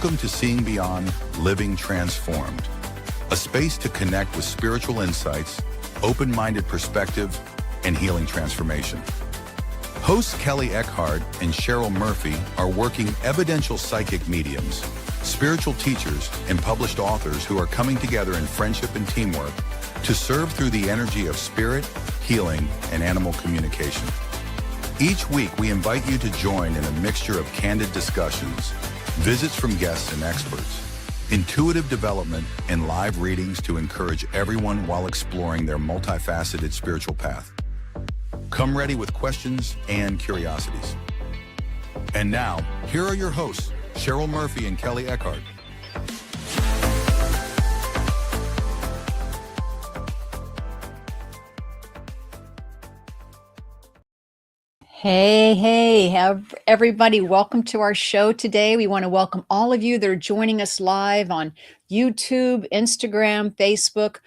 Welcome to Seeing Beyond, Living Transformed, a space to connect with spiritual insights, open-minded perspective, and healing transformation. Hosts Kelley Eckhart and Cheryl Murphy are working evidential psychic mediums, spiritual teachers, and published authors who are coming together in friendship and teamwork to serve through the energy of spirit, healing, and animal communication. Each week, we invite you to join in a mixture of candid discussions, visits from guests and experts, intuitive development, and live readings to encourage everyone while exploring their multifaceted spiritual path. Come ready with questions and curiosities. And now, here are your hosts, Cheryl Murphy and Kelley Eckhart. Hey, everybody. Welcome to our show today. We want to welcome all of you that are joining us live on YouTube, Instagram, Facebook.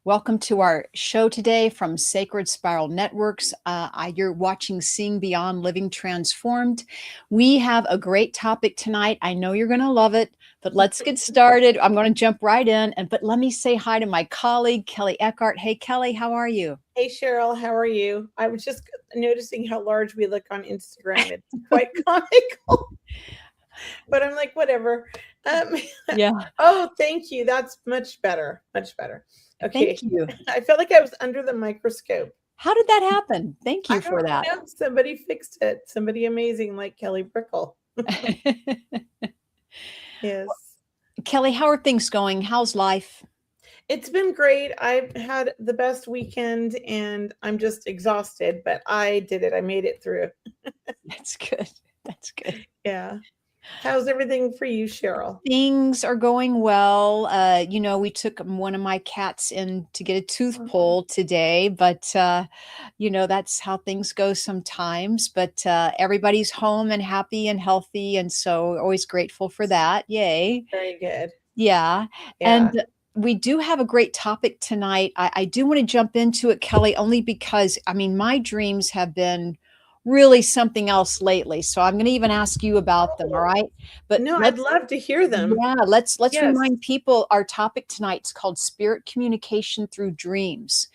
Welcome to our show today from Sacred Spiral Networks. You're watching Seeing Beyond, Living Transformed. We have a great topic tonight. I know you're going to love it, but let's get started. I'm going to jump right in. But let me say hi to my colleague, Kelley Eckhart. Hey, Kelley, how are you? Hey, Cheryl, how are you? I was just noticing how large we look on Instagram. It's quite comical. But I'm like, whatever. Yeah. Oh, thank you. That's much better. Much better. Okay. Thank you. I felt like I was under the microscope. How did that happen? Thank you for that. Know. Somebody fixed it. Somebody amazing like Kelly Brickle. Yes. Kelley, how are things going? How's life? It's been great. I've had the best weekend and I'm just exhausted, but I did it. I made it through. That's good. That's good. Yeah. How's everything for you, Cheryl? Things are going well. We took one of my cats in to get a tooth pulled today, but, that's how things go sometimes. But everybody's home and happy and healthy. And so always grateful for that. Yay. Very good. Yeah. And we do have a great topic tonight. I do want to jump into it, Kelley, only because, my dreams have been really something else lately. So I'm going to even ask you about them. All right. But no, I'd love to hear them. Yeah. Let's remind people our topic tonight is called Spirit Communication Through Dreams.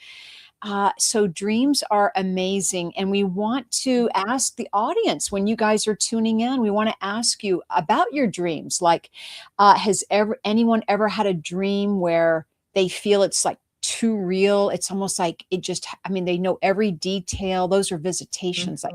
So dreams are amazing. And we want to ask the audience, when you guys are tuning in, we want to ask you about your dreams. Like, has anyone ever had a dream where they feel it's like too real? It's almost like they know every detail. Those are visitations, like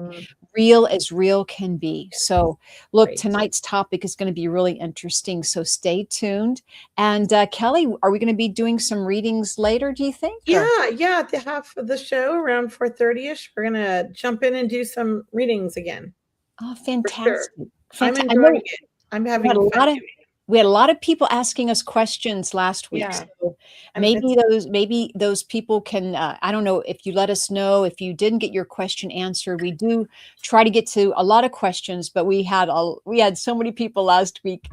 real as real can be. So look, tonight's topic is going to be really interesting. So stay tuned. And Kelley, are we going to be doing some readings later, do you think? Yeah. At the half of the show around 4:30ish, we're going to jump in and do some readings again. Oh, fantastic. Sure. I'm enjoying it. I'm having fun. We had a lot of people asking us questions last week. Yeah. So maybe those people can, I don't know, if you let us know if you didn't get your question answered. We do try to get to a lot of questions, but we had so many people last week.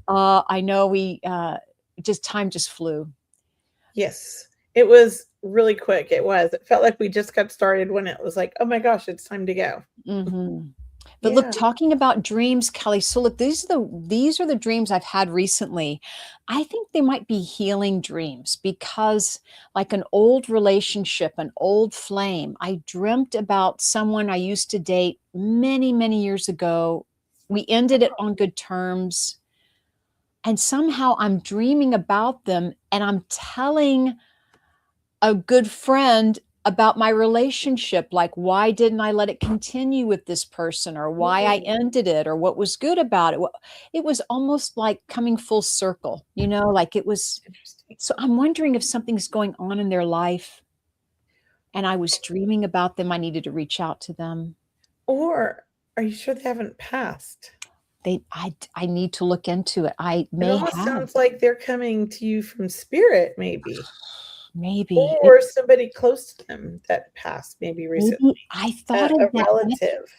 I know time just flew. Yes, it was really quick. It felt like we just got started when it was like, oh my gosh, it's time to go. Mm-hmm. But look, talking about dreams, Kelley, so look, these are the dreams I've had recently. I think they might be healing dreams because, like an old relationship, an old flame, I dreamt about someone I used to date many, many years ago. We ended it on good terms. And somehow I'm dreaming about them and I'm telling a good friend about my relationship, like, why didn't I let it continue with this person, or why I ended it, or what was good about it. It was almost like coming full circle, like it was. So I'm wondering if something's going on in their life and I was dreaming about them. I needed to reach out to them. Or are you sure they haven't passed? I need to look into it. It almost sounds like they're coming to you from spirit, maybe. Maybe. Or somebody close to them that passed maybe recently. I thought of a relative.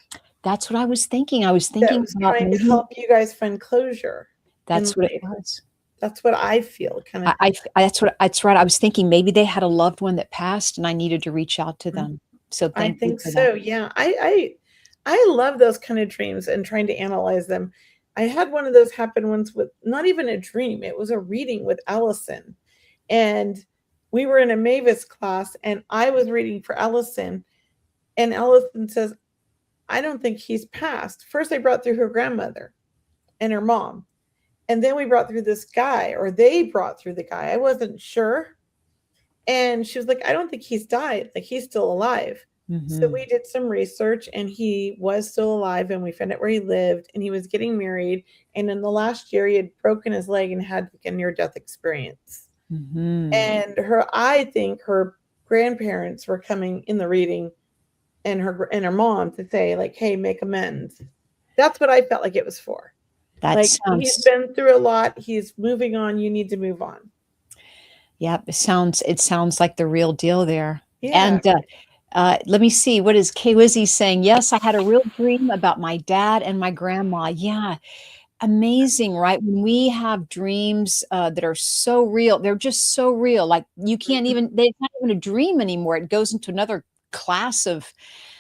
That's what I was thinking. I was thinking about trying to help you guys find closure. That's what it was. That's what I feel. That's right. I was thinking maybe they had a loved one that passed and I needed to reach out to them. So I think so. Yeah. I love those kind of dreams and trying to analyze them. I had one of those happen once with not even a dream. It was a reading with Allison. And we were in a Mavis class and I was reading for Allison. And Allison says, I don't think he's passed. First, I brought through her grandmother and her mom. And then we brought through this guy, or they brought through the guy. I wasn't sure. And she was like, I don't think he's died. Like, he's still alive. So we did some research and he was still alive, and we found out where he lived, and he was getting married. And in the last year, he had broken his leg and had like a near-death experience. And I think her grandparents were coming in the reading, and her mom, to say like, hey, make amends. That's what I felt like it was for. That Like, sounds, he's been through a lot. He's moving on. You need to move on. yeah, it sounds like the real deal there. Yeah. And let me see, what is Kay Lizzie saying? Yes, I had a real dream about my dad and my grandma. Yeah, amazing, right? When we have dreams that are so real, they're just so real. Like, you can't even, it's not even a dream anymore. It goes into another class of,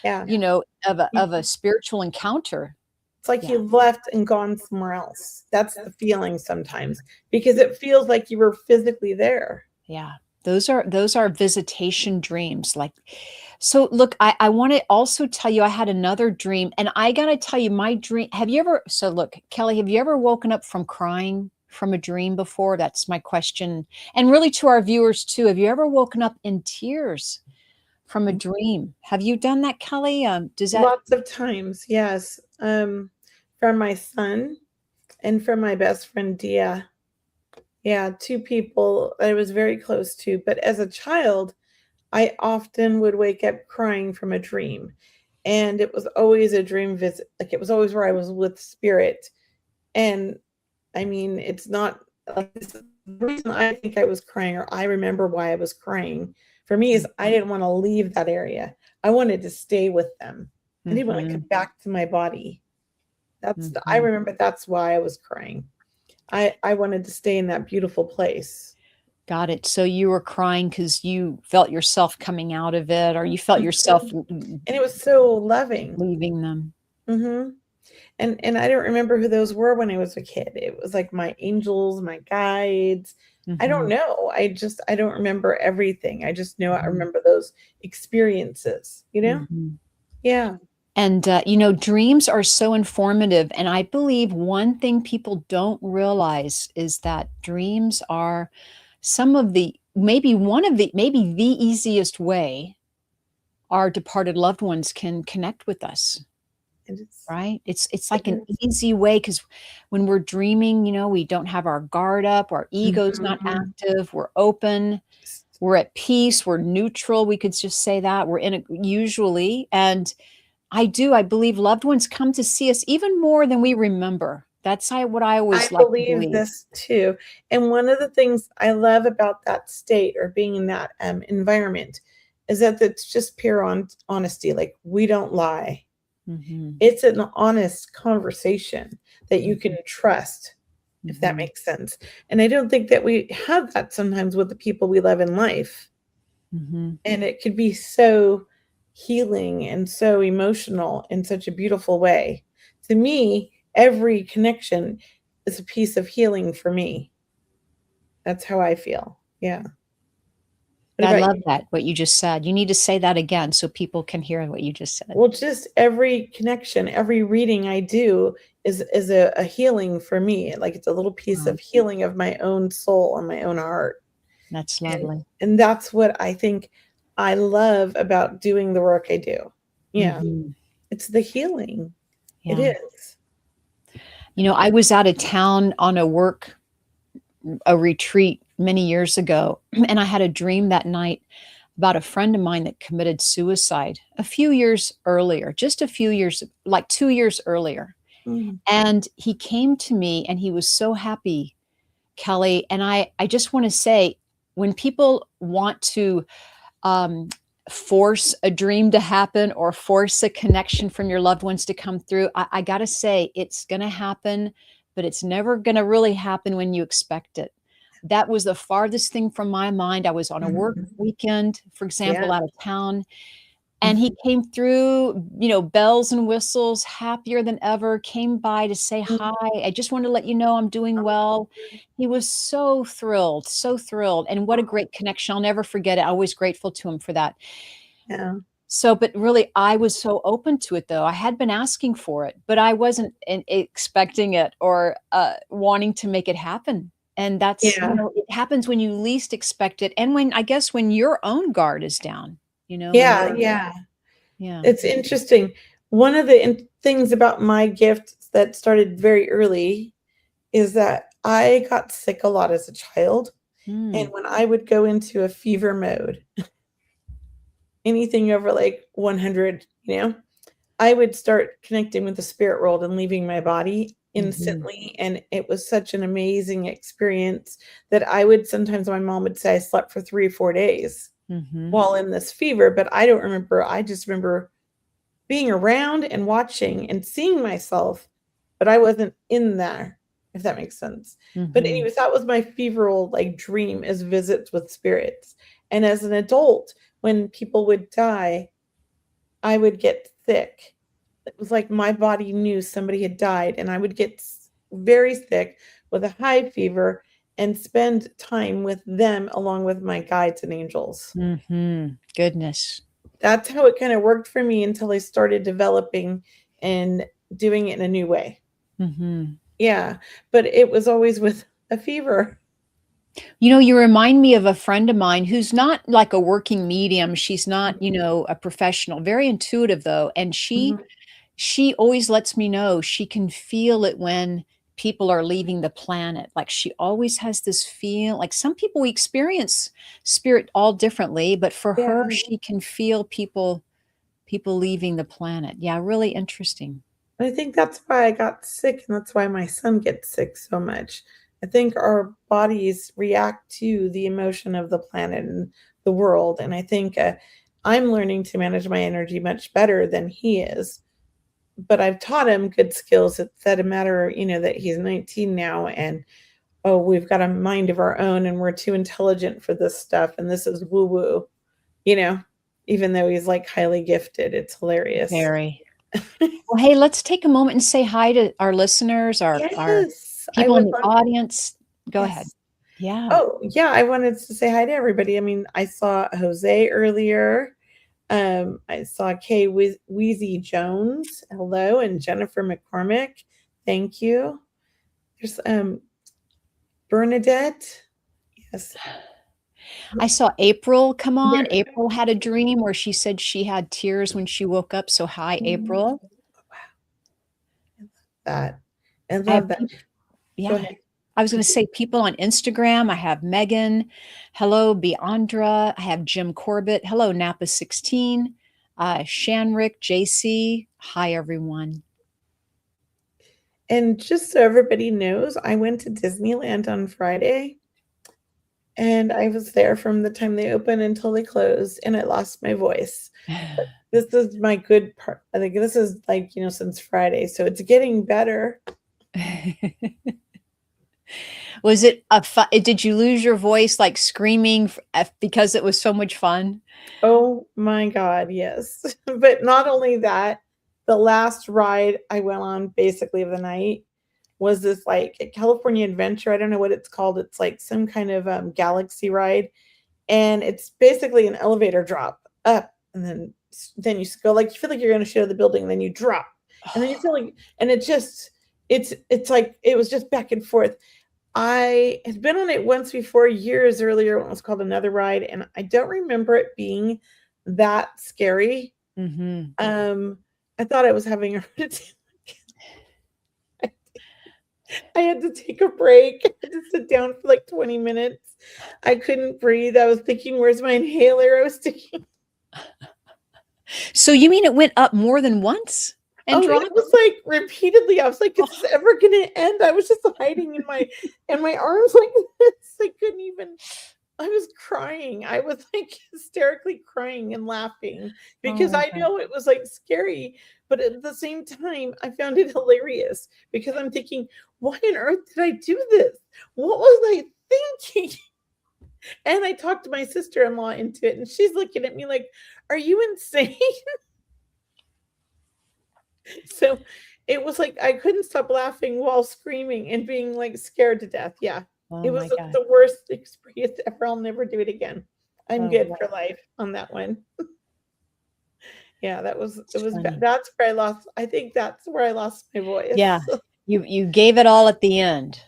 Yeah. of a spiritual encounter. It's like you've left and gone somewhere else. That's the feeling sometimes, because it feels like you were physically there. Yeah. Those are visitation dreams. Like, so look, I want to also tell you, I had another dream, and I got to tell you my dream. So look, Kelley, have you ever woken up from crying from a dream before? That's my question. And really to our viewers too, have you ever woken up in tears from a dream? Have you done that, Kelley? Does that? Lots of times, yes. From my son and from my best friend, Dia. Yeah, two people I was very close to. But as a child, I often would wake up crying from a dream. And it was always a dream visit. Like, it was always where I was with spirit. And I mean, it's not like this. The reason I think I was crying, or I remember why I was crying, for me, is I didn't want to leave that area. I wanted to stay with them. I didn't want to come back to my body. I remember that's why I was crying. I wanted to stay in that beautiful place. Got it. So you were crying because you felt yourself coming out of it, or you felt yourself, and it was so loving, leaving them. And I don't remember who those were when I was a kid. It was like my angels, my guides. I don't know. I don't remember everything. I just know I remember those experiences, Yeah. And, dreams are so informative. And I believe one thing people don't realize is that dreams are maybe the easiest way our departed loved ones can connect with us. Right? It's like an easy way, because when we're dreaming, we don't have our guard up, our ego's not active, we're open, we're at peace, we're neutral. We could just say that we're in it usually. And I believe loved ones come to see us even more than we remember. That's what I always like to believe. This too. And one of the things I love about that state, or being in that environment, is that it's just pure honesty. Like, we don't lie. It's an honest conversation that you can trust, if that makes sense. And I don't think that we have that sometimes with the people we love in life. And it could be so healing and so emotional in such a beautiful way. To me, every connection is a piece of healing for me. That's how I feel. Yeah. I love that, what you just said. You need to say that again so people can hear what you just said. Well, just every connection, every reading I do is a healing for me. Like, it's a little piece of healing of my own soul and my own heart. That's lovely. And that's what I think I love about doing the work I do. Yeah. It's the healing. It is. I was out of town on a retreat many years ago, and I had a dream that night about a friend of mine that committed suicide a few years earlier, like 2 years earlier. And he came to me and he was so happy, Kelley. And I just want to say, when people want to force a dream to happen, or force a connection from your loved ones to come through, I got to say, it's going to happen, but it's never going to really happen when you expect it. That was the farthest thing from my mind. I was on a work weekend, for example, out of town. And he came through, bells and whistles, happier than ever, came by to say hi. I just wanted to let you know I'm doing well. He was so thrilled, so thrilled. And what a great connection. I'll never forget it. I'm always grateful to him for that. Yeah. So, but really, I was so open to it, though. I had been asking for it, but I wasn't expecting it or wanting to make it happen. And that's, Yeah. it happens when you least expect it. And when, I guess, when your own guard is down, when Yeah. you're, Yeah. yeah. It's interesting. One of the things about my gift that started very early is that I got sick a lot as a child. And when I would go into a fever mode, anything over like 100, I would start connecting with the spirit world and leaving my body instantly. And it was such an amazing experience that sometimes my mom would say I slept for 3 or 4 days while in this fever, but I don't remember. I just remember being around and watching and seeing myself, but I wasn't in there, if that makes sense. But anyways, that was my feveral dream, is visits with spirits. And as an adult, when people would die, I would get sick. It was like my body knew somebody had died, and I would get very sick with a high fever and spend time with them along with my guides and angels. Goodness. That's how it kind of worked for me until I started developing and doing it in a new way. Yeah, but it was always with a fever. You remind me of a friend of mine who's not like a working medium. She's not, a professional, very intuitive though. And she always lets me know she can feel it when people are leaving the planet. Like she always has this feel, like some people we experience spirit all differently, but for her, she can feel people leaving the planet. Yeah, really interesting. I think that's why I got sick, and that's why my son gets sick so much. I think our bodies react to the emotion of the planet and the world. And I think I'm learning to manage my energy much better than he is. But I've taught him good skills. It's a matter, that he's 19 now, and we've got a mind of our own, and we're too intelligent for this stuff. And this is woo woo, even though he's highly gifted. It's hilarious. Very. Well, hey, let's take a moment and say hi to our listeners, our people in the audience. Go ahead. Yeah. Oh, yeah. I wanted to say hi to everybody. I mean, I saw Jose earlier. I saw Kay Wheezy Jones. Hello. And Jennifer McCormick. Thank you. There's Bernadette. Yes. I saw April come on. April had a dream where she said she had tears when she woke up. So hi, April. I love that. Yeah. Go ahead. I was going to say people on Instagram. I have Megan. Hello, Beandra. I have Jim Corbett. Hello, Napa16. Shanrick, JC. Hi, everyone. And just so everybody knows, I went to Disneyland on Friday. And I was there from the time they opened until they closed, and I lost my voice. But this is my good part. I think this is since Friday, so it's getting better. Was it did you lose your voice screaming because it was so much fun? Oh my God, yes. But not only that, the last ride I went on basically of the night was this a California Adventure. I don't know what it's called. It's some kind of galaxy ride. And it's basically an elevator drop up. And then you go you feel like you're going to show the building, and then you drop. And then you feel and it was just back and forth. I had been on it once before, years earlier, when it was called Another Ride. And I don't remember it being that scary. I thought I was having a heart attack. I had to take a break. I had to sit down for 20 minutes. I couldn't breathe. I was thinking, where's my inhaler? I was thinking. So you mean it went up more than once? And it was repeatedly. I was like, is this ever going to end? I was just hiding in my arms like this. I couldn't even. I was crying. I was hysterically crying and laughing because I know it was scary. But at the same time, I found it hilarious because I'm thinking, why on earth did I do this? What was I thinking? And I talked to my sister-in-law into it, and she's looking at me like, "Are you insane?" So it was like I couldn't stop laughing while screaming and being like scared to death. Yeah. Oh It was my God. the worst experience ever. I'll never do it again. I'm Oh, good wow. for life on that one. Yeah, it It's was funny. that's where I lost. I think that's where I lost my Yeah. voice. You gave it all at the end.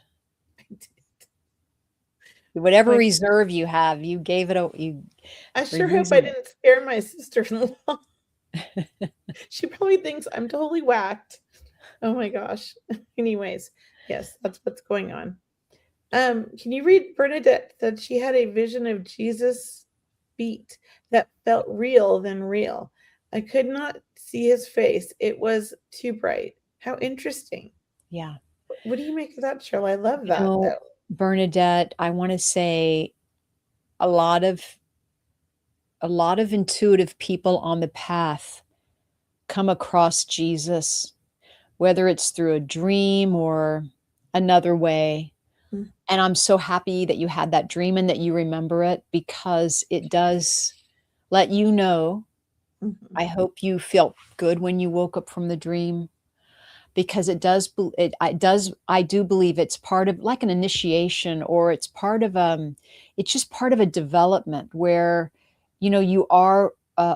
Whatever Like, reserve you have, you gave it you I were sure hope I using it. didn't scare my sister-in-law. She probably thinks I'm totally whacked. Oh my gosh. Anyways, yes, that's what's going on. Can you read Bernadette that she had a vision of Jesus beat that felt real than real. I could not see his face. It was too bright. How interesting. Yeah. What do you make of that, Cheryl? I love You that know, though. Bernadette, I want to say a lot of intuitive people on the path come across Jesus, whether it's through a dream or another way. Mm, And I'm so happy that you had that dream and that you remember it, because it does let you know. mhm, I hope you felt good when you woke up from the dream, because I do believe it's part of like an initiation, or it's part of it's just part of a development where you are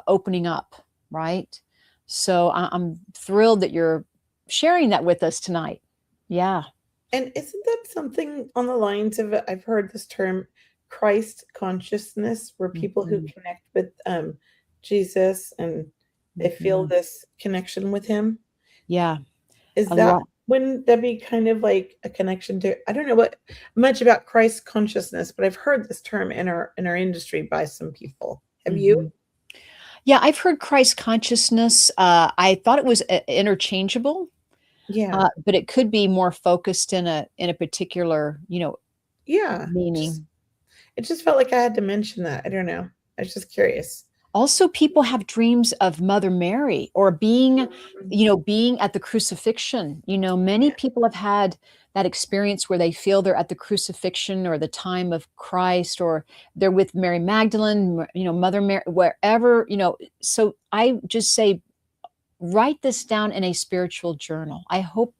opening up, right? So I'm thrilled that you're sharing that with us tonight. Yeah. And isn't that something on the lines of I've heard this term Christ consciousness, where people who Mhm. connect with Jesus and they feel Mhm. this connection with him? Yeah, Is a that lot. wouldn't that be kind of like a connection to I don't know what much about Christ consciousness, but I've heard this term in our industry by some people. Have you? Mhm. Yeah, I've heard Christ consciousness. I thought it was interchangeable, Yeah. but it could be more focused in a particular, Yeah. Just meaning. it just felt like I had to mention that. I don't know. I was just curious. Also, people have dreams of Mother Mary, or being, Mhm. being at the crucifixion. Many Yeah. people have had that experience where they feel they're at the crucifixion or the time of Christ, or they're with Mary Magdalene, Mother Mary, wherever. So I just say, write this down in a spiritual journal. I hope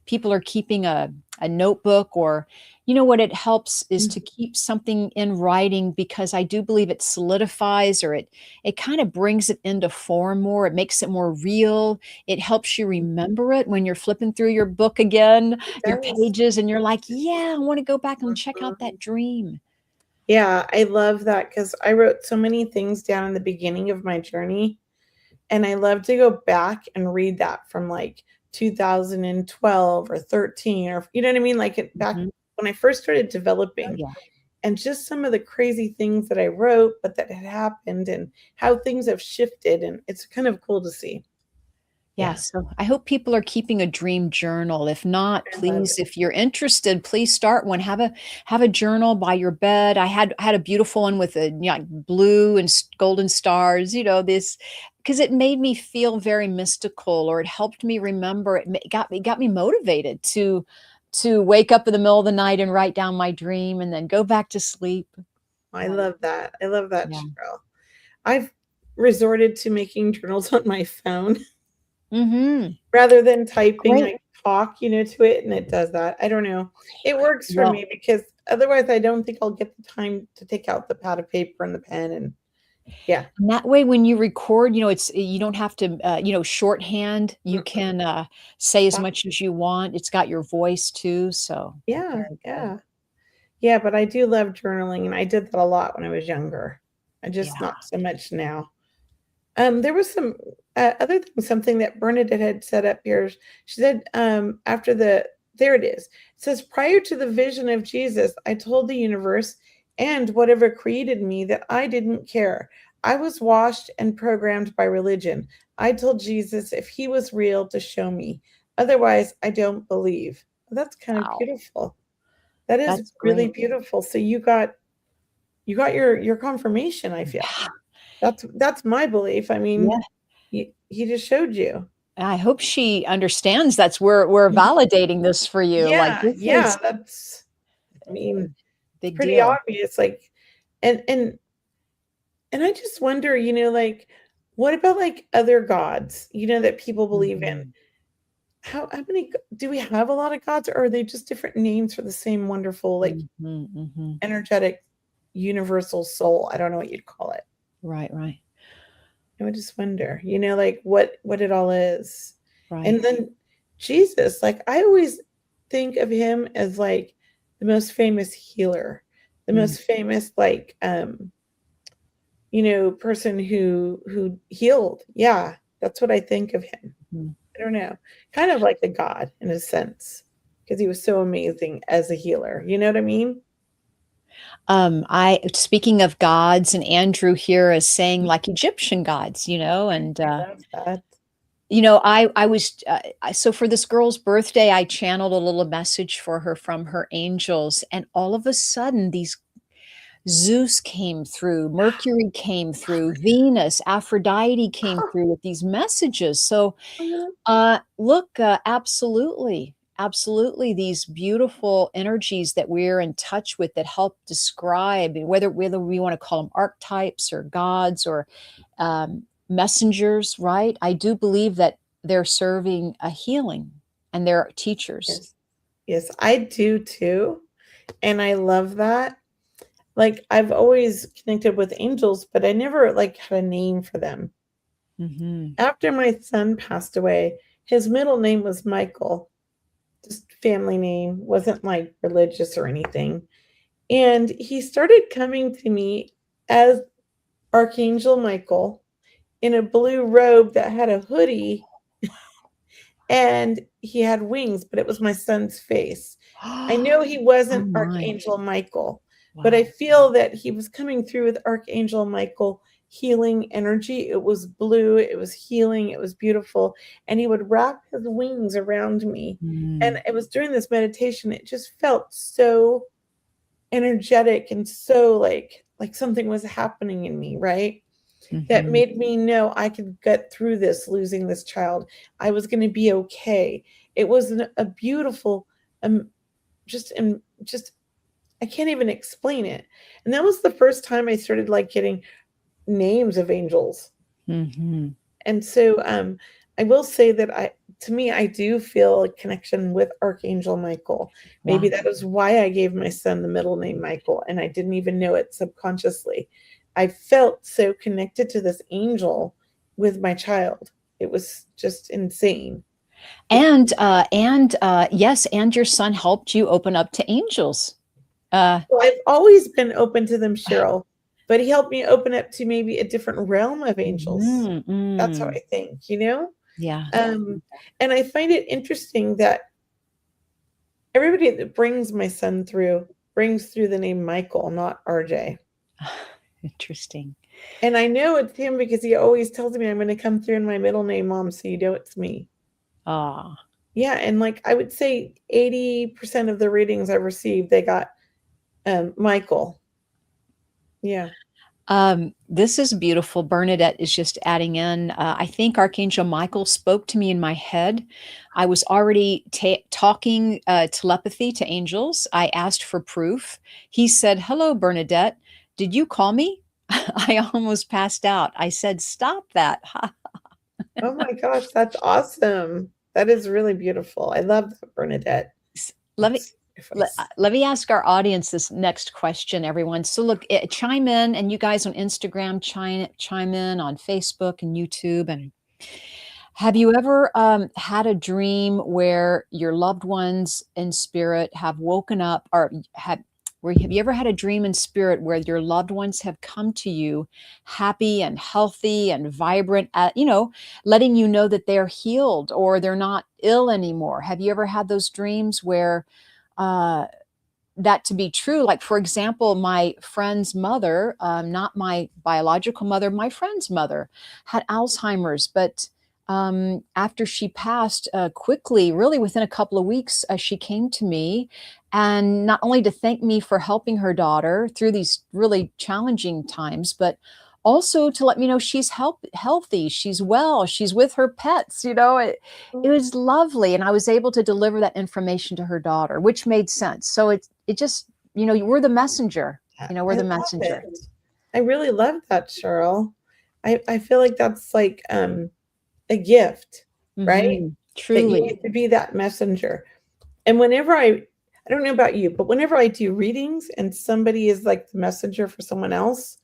people are keeping a notebook, or what it helps is to Mhm. keep something in writing, because I do believe it solidifies, or it kind of brings it into form more. It makes it more real. It helps you remember it when you're flipping through your book again, It your does. pages, and you're like, yeah, I want to go back and check out Mhm. that dream. Yeah, I love that because I wrote so many things down in the beginning of my journey. And I love to go back and read that from like 2012 or 13 or you know what I mean? Like it back Mhm. when I first started Oh, developing yeah. and just some of the crazy things that I wrote, but that had happened and how things have shifted. And it's kind of cool to see. Yeah, Yeah. so I hope people are keeping a dream journal. If not, I love please, it. if you're interested, please start one. Have a journal by your bed. I had a beautiful one with blue and golden stars. This, because it made me feel very mystical, or it helped me remember. Got me motivated to wake up in the middle of the night and write down my dream, and then go back to sleep. I love that. I love that, Yeah. Cheryl. I've resorted to making journals on my phone Mm-hmm. rather than typing. Great. I talk, to it and it does that. I don't know. It works for Well, me because otherwise I don't think I'll get the time to take out the pad of paper and the pen and yeah. and that way, when you record, you don't have to, shorthand. You Mm-mm. can say as Wow. much as you want. It's got your voice too, so Yeah, very good. yeah. Yeah, but I do love journaling and I did that a lot when I was younger. I Yeah. just not so much now. There was some other thing, something that Bernadette had set up here. She said, after there it is. It says, prior to the vision of Jesus, I told the universe and whatever created me that I didn't care. I was washed and programmed by religion. I told Jesus if he was real to show me. Otherwise, I don't believe. That's kind of Wow, beautiful. That is that's really great. beautiful. So you got your confirmation, I feel. Yeah, That's my belief. I mean, yeah. he just showed you. I hope she understands that's we're Mhm. validating this for you. Like, Yeah, this yeah, is that's I a mean, it's big pretty deal. obvious, like, And I just wonder, like, what about like other gods, that people believe in? Mhm. How many do we have? A lot of gods, or are they just different names for the same wonderful, like, Mhm, mhm. energetic, universal soul? I don't know what you'd call it. Right, right, I would just wonder, like what it all is. right. And then Jesus, like I always think of him as like the most famous healer, the Mm, most famous like person who healed. Yeah, that's what I think of him. mhm. I don't know. Kind of like a god in a sense, because he was so amazing as a healer. You know what I mean? I speaking of gods, and Andrew here is saying like Egyptian gods, and I love that. I was so for this girl's birthday, I channeled a little message for her from her angels, and all of a sudden, these Zeus came through, Mercury came through, Venus, Aphrodite came through with these messages. So look, absolutely, absolutely, these beautiful energies that we're in touch with that help describe whether we want to call them archetypes or gods or messengers, right? I do believe that they're serving a healing and they're teachers. Yes. Yes, I do too. And I love that. Like I've always connected with angels, but I never like had a name for them. Hmm. After my son passed away, his middle name was Michael, just family name, wasn't like religious or anything. And he started coming to me as Archangel Michael in a blue robe that had a hoodie and he had wings, but it was my son's face. I know he Oh wasn't my. Archangel Michael, but I Wow. feel that he was coming through with Archangel Michael healing energy. It was blue, it was healing, it was beautiful. And he would wrap his wings around me. And Mm, it was during this meditation, it just felt so energetic and so like something was happening in me, right? That mhm. made me know I could get through this, losing this child. I was going to be okay. It was a beautiful, um, just I can't even explain it. And that was the first time I started like getting names of angels. Mhm. And so I will say that to me, I do feel a connection with Archangel Michael. Maybe Wow. that is why I gave my son the middle name Michael, and I didn't even know it subconsciously. I felt so connected to this angel with my child. It was just insane. And yes, and your son helped you open up to angels. Uh, Well, I've always been open to them, Cheryl, but he helped me open up to maybe a different realm of angels. mhm, That's how mm, I think. yeah. Um, and I find it interesting that everybody that brings my son through brings through the name Michael, not RJ. Interesting. And I know it's him because he always tells me I'm going to come through in my middle name, Mom, so you know it's me. Ah. Yeah, and like I would say 80% of the readings I've received, they got Michael. Yeah. This is beautiful. Bernadette is just adding in. I think Archangel Michael spoke to me in my head. I was already talking telepathy to angels. I asked for proof. He said, "Hello, Bernadette. Did you call me?" I almost passed out. I said, "Stop that." Oh my gosh, that's awesome. That is really beautiful. I love that, Bernadette. Let me Oops, my voice. let me ask our audience this next question, everyone. So look, chime in, and you guys on Instagram chime in on Facebook and YouTube. And have you ever had a dream where your loved ones in spirit have woken up, or have you ever had a dream in spirit where your loved ones have come to you happy and healthy and vibrant, letting you know that they're healed or they're not ill anymore? Have you ever had those dreams where uh, that to be true? Like, for example, my friend's mother, not my biological mother, my friend's mother had Alzheimer's, but after she passed quickly, really within a couple of weeks, she came to me, and not only to thank me for helping her daughter through these really challenging times, but also to let me know she's healthy, she's well, she's with her pets. It was lovely, and I was able to deliver that information to her daughter, which made sense. So it just, we're the messenger. You know, we're I the love messenger. it. I really love that, Cheryl. I feel like that's like a gift, right? That you Truly. get to be that messenger. And whenever I don't know about you, but whenever I do readings and somebody is like the messenger for someone else,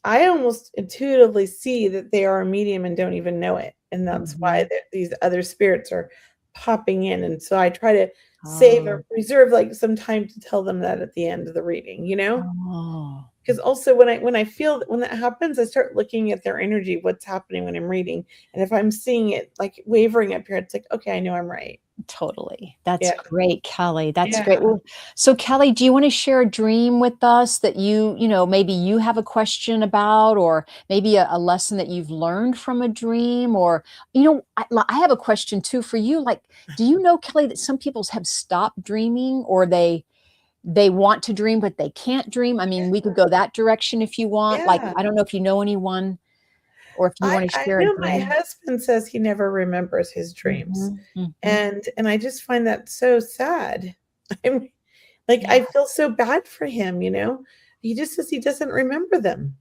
I almost intuitively see that they are a medium and don't even know it. And that's why Mhm. these other spirits are popping in. And so I try to save Oh. or reserve like some time to tell them that at the end of the reading, you know? Oh. Because also when I feel when that happens, I start looking at their energy, what's happening when I'm reading. And if I'm seeing it like wavering up here, it's like, okay, I know I'm right. Totally. That's Yeah. great, Kelly. That's Yeah. great. Well, so Kelly, do you want to share a dream with us that you know, maybe you have a question about, or maybe a lesson that you've learned from a dream? Or, you know, I have a question too for you. Like, do you know, Kelly, that some people have stopped dreaming, or they want to dream, but they can't dream? I mean, we could go that direction if you want. Like, Yeah. I don't know if you know anyone or if you want to I share a know my dream. husband says he never remembers his dreams. Mhm, mhm. And I just find that so sad. I'm like, Yeah. I feel so bad for him, you know? He just says he doesn't remember them.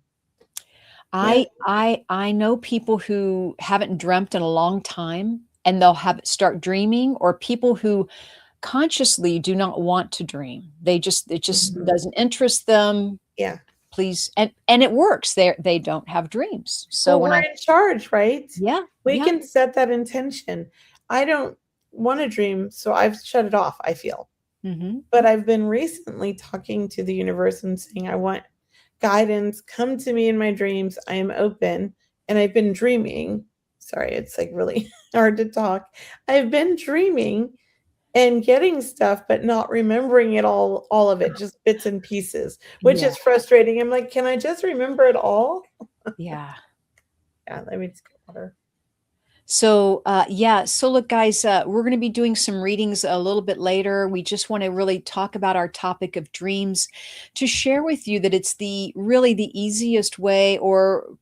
Yeah. I know people who haven't dreamt in a long time, and they'll have start dreaming, or people who consciously do not want to dream. It just Mhm. doesn't interest them. Yeah. Please, and it works. They don't have dreams. So Well, when we're I in charge, right? yeah, We yeah. can set that intention. I don't want to dream, so I've shut it off, I feel. Mhm. But I've been recently talking to the universe and saying, I want guidance. Come to me in my dreams. I am open. And I've been dreaming. Sorry, it's like really hard to talk. I've been dreaming and getting stuff, but not remembering it all of it, just bits and pieces, which Yeah, is frustrating. I'm like, can I just remember it all? yeah. Yeah, let me just get water. So, yeah. So, look, guys, we're going to be doing some readings a little bit later. We just want to really talk about our topic of dreams to share with you that it's really the easiest way, or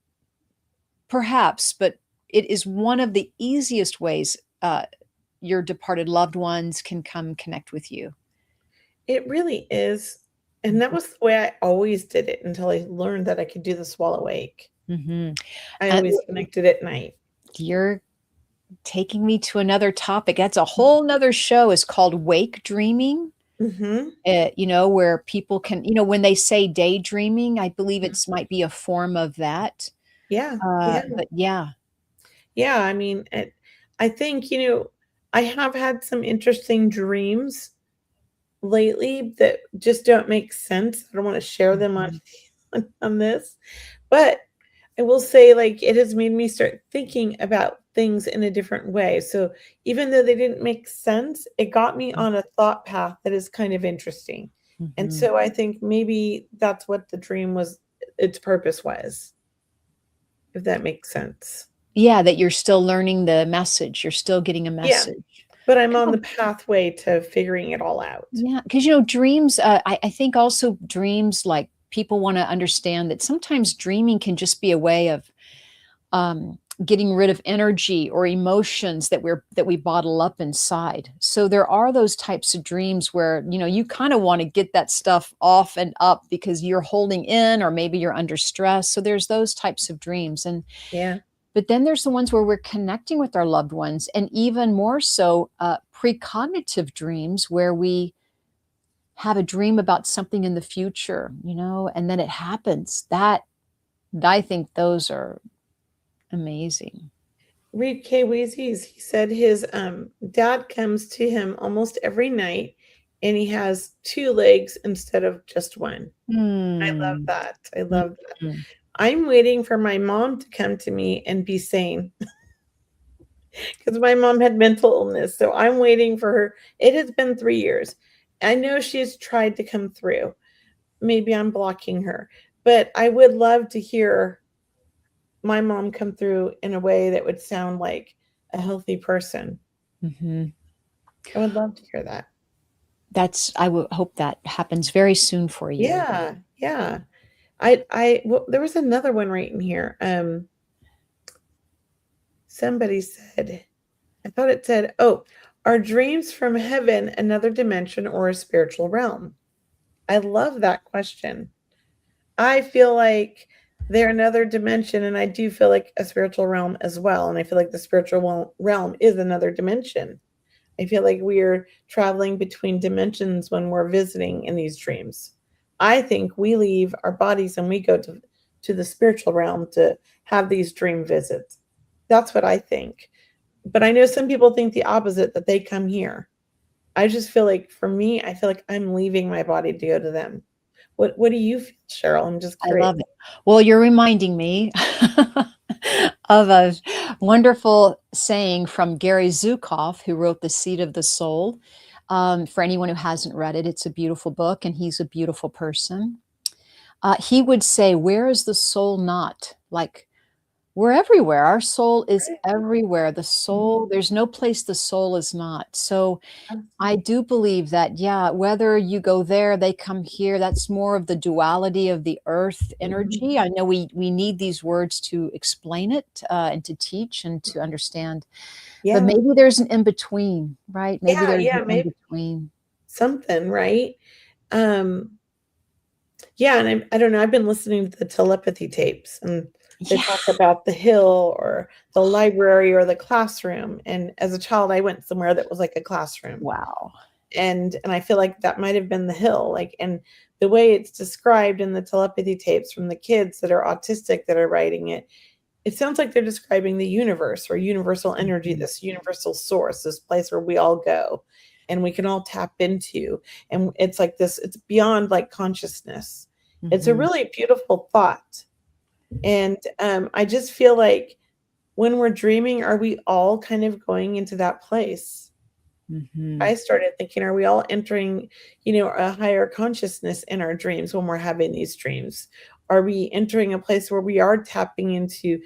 perhaps, but it is one of the easiest ways your departed loved ones can come connect with you. It really is. And that Mhm, was the way I always did it until I learned that I could do this while awake. mhm. I And always connected at night. you're taking me to another topic. That's a whole nother show. Is called Wake Dreaming. Mhm. You know, where people can, you know, when they say daydreaming, I believe it's might be a form of that. Yeah, yeah, But yeah. yeah, I mean, I think, I have had some interesting dreams lately that just don't make sense. I don't wanna share them on Mhm. on this, but I will say, like, it has made me start thinking about things in a different way. So even though they didn't make sense, it got me on a thought path that is kind of interesting. And Mhm. so I think maybe that's what the dream was, its purpose was, if that makes sense. Yeah, that you're still learning the message. You're still getting a Yeah, message. but I'm on the pathway to figuring it all out. Yeah, because you know, dreams, I think also dreams, like people want to understand that sometimes dreaming can just be a way of getting rid of energy or emotions that we bottle up inside. So there are those types of dreams where, you know, you kind of want to get that stuff off and up because you're holding in, or maybe you're under stress. So there's those types of dreams. And Yeah. but then there's the ones where we're connecting with our loved ones, and even more so, precognitive dreams where we have a dream about something in the future, you know, and then it happens. That I think those are amazing. Read K. Weezy's, he said his dad comes to him almost every night and he has two legs instead of just one. I love Hmm. that. I love that. Mhm. I'm waiting for my mom to come to me and be sane because my mom had mental illness. So I'm waiting for her. It has been 3 years. I know she's tried to come through. Maybe I'm blocking her, but I would love to hear my mom come through in a way that would sound like a healthy person. Mhm. I would love to hear that. I would hope that happens very soon for you. Yeah, yeah. Well, there was another one right in here. Somebody said, I thought it said, "Oh, are dreams from heaven another dimension or a spiritual realm?" I love that question. I feel like they're another dimension, and I do feel like a spiritual realm as well. And I feel like the spiritual realm is another dimension. I feel like we're traveling between dimensions when we're visiting in these dreams. I think we leave our bodies and we go to the spiritual realm to have these dream visits. That's what I think. But I know some people think the opposite, that they come here. I just feel like, for me, I feel like I'm leaving my body to go to them. What do you feel, Cheryl? I'm just I curious. love it. Well, you're reminding me of a wonderful saying from Gary Zukav, who wrote The Seed of the Soul. For anyone who hasn't read it, it's a beautiful book, and he's a beautiful person. He would say, "Where is the soul not?" Like, we're everywhere. Our soul is Right. everywhere. The soul, there's no place the soul is not. So I do believe that, yeah, whether you go there, they come here, that's more of the duality of the earth energy. I know we need these words to explain it, and to teach and to understand, but Yeah. maybe there's an in between, right? Maybe Yeah, there's yeah, an in maybe between. something, right? Um, yeah, and I don't know, I've been listening to the telepathy tapes, and they Yeah. talk about the hill or the library or the classroom. And as a child, I went somewhere that was like a classroom. Wow. And I feel like that might have been the hill. Like, and the way it's described in the telepathy tapes from the kids that are autistic that are writing it, it sounds like they're describing the universe or universal energy, Mhm. this universal source, this place where we all go and we can all tap into. And it's like this, it's beyond like consciousness. It's a Mhm. really beautiful thought. And I just feel like when we're dreaming, are we all kind of going into that place? Mhm. I started thinking, are we all entering, a higher consciousness in our dreams when we're having these dreams? Are we entering a place where we are tapping into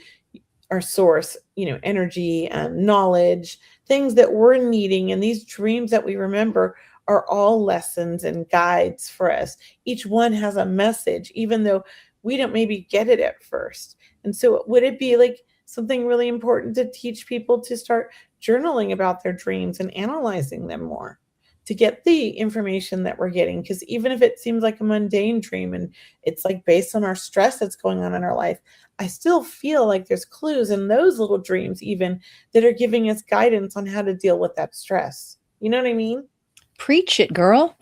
our source, energy, knowledge, things that we're needing? And these dreams that we remember are all lessons and guides for us. Each one has a message, even though we don't maybe get it at first. And so, would it be like something really important to teach people to start journaling about their dreams and analyzing them more to get the information that we're getting? Because even if it seems like a mundane dream and it's like based on our stress that's going on in our life, I still feel like there's clues in those little dreams, even, that are giving us guidance on how to deal with that stress. You know what I mean? Preach it, girl.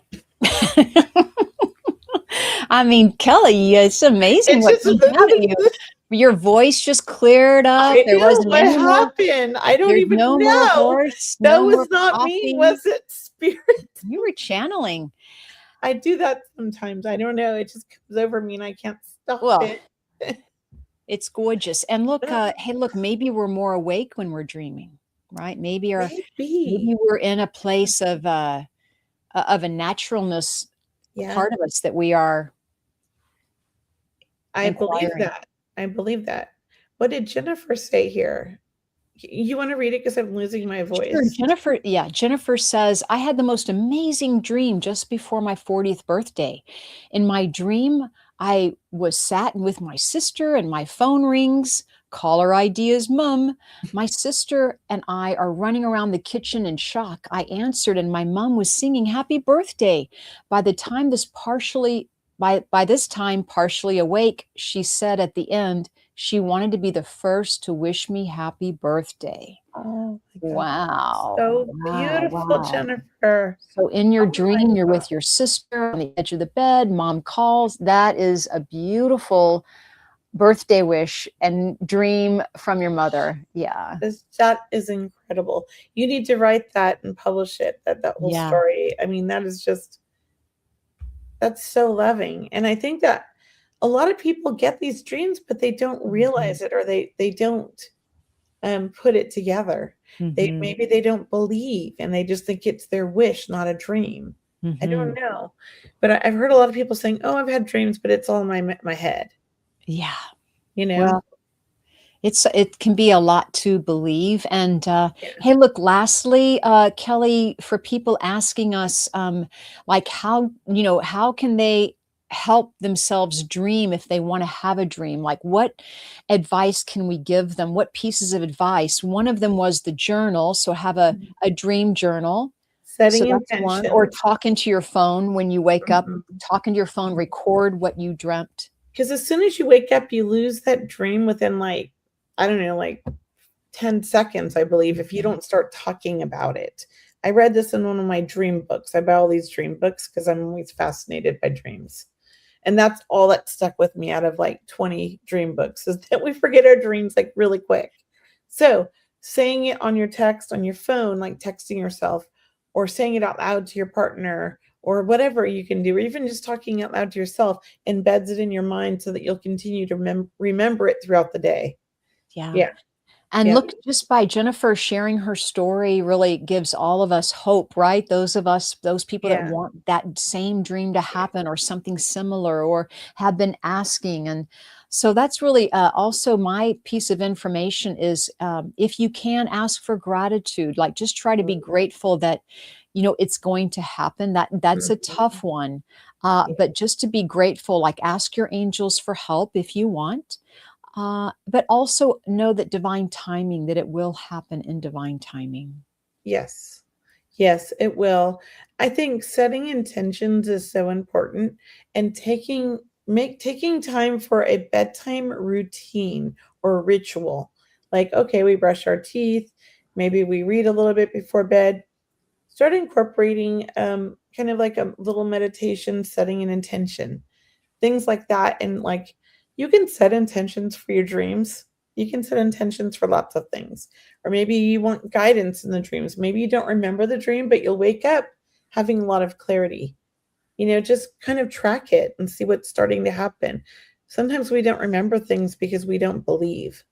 I mean, Kelly, it's amazing It's what just, comes out of you. Your voice just cleared up. I There know wasn't what any more, happened. I don't there's even no more know. horse, That no more was not me. coughing. Was it spirit? You were channeling. I do that sometimes. I don't know. It just comes over me and I can't stop Well, it. it's gorgeous. And look, hey, look, maybe we're more awake when we're dreaming, right? Maybe Maybe. we're in a place of a naturalness, a Yeah, part of us that we are I believe inquiring. that. I believe that. What did Jennifer say here? You want to read it because I'm losing my Sure. voice? Jennifer says, I had the most amazing dream just before my 40th birthday. In my dream, I was sat with my sister and my phone rings. Caller ID is mum. My sister and I are running around the kitchen in shock. I answered and my mum was singing happy birthday. By this time partially awake, she said at the end she wanted to be the first to wish me happy birthday. Oh my God. Wow. So Wow. beautiful, Wow. Jennifer. So in your Oh my dream, you're God. with your sister on the edge of the bed, mom calls. That is a beautiful birthday wish and dream from your mother. Yeah. That is incredible. You need to write that and publish it, that whole Yeah. story. I mean, that's so loving. And I think that a lot of people get these dreams, but they don't Mhm. realize it, or they don't put it together. Mhm. Maybe they don't believe and they just think it's their wish, not a dream. I don't Mhm. know. But I've heard a lot of people saying, "Oh, I've had dreams, but it's all in my head," Yeah. you know? Well, it can be a lot to believe. And Yeah. hey, look, lastly, Kelly, for people asking us, like how can they help themselves dream if they want to have a dream? Like, what advice can we give them? What pieces of advice? One of them was the journal. So have a dream journal. So Setting that's one. Or intentions. talking to your phone when you wake up, Mhm. talking to your phone, record what you dreamt. Because as soon as you wake up, you lose that dream within like, I don't know, like 10 seconds, I believe, if you Mhm. don't start talking about it. I read this in one of my dream books. I buy all these dream books because I'm always fascinated by dreams. And that's all that stuck with me out of like 20 dream books is that we forget our dreams like really quick. So saying it on your text, on your phone, like texting yourself, or saying it out loud to your partner, or whatever you can do, or even just talking out loud to yourself embeds it in your mind so that you'll continue to remember it throughout the day. Yeah. Yeah. And Yeah. look, just by Jennifer sharing her story really gives all of us hope, right? Those of us, those people that Yeah. want that same dream to happen or something similar or have been asking. And so that's really also my piece of information is if you can ask for gratitude, like just try to be grateful that, it's going to happen. That's a Mhm. tough one. Yeah. But just to be grateful, like ask your angels for help if you want. But also know that divine timing, that it will happen in divine timing. Yes. Yes, it will. I think setting intentions is so important and taking time for a bedtime routine or ritual. Like, okay, we brush our teeth, maybe we read a little bit before bed. Start incorporating kind of like a little meditation, setting an intention, things like that. And like you can set intentions for your dreams. You can set intentions for lots of things. Or maybe you want guidance in the dreams. Maybe you don't remember the dream, but you'll wake up having a lot of clarity. Just kind of track it and see what's starting to happen. Sometimes we don't remember things because we don't believe.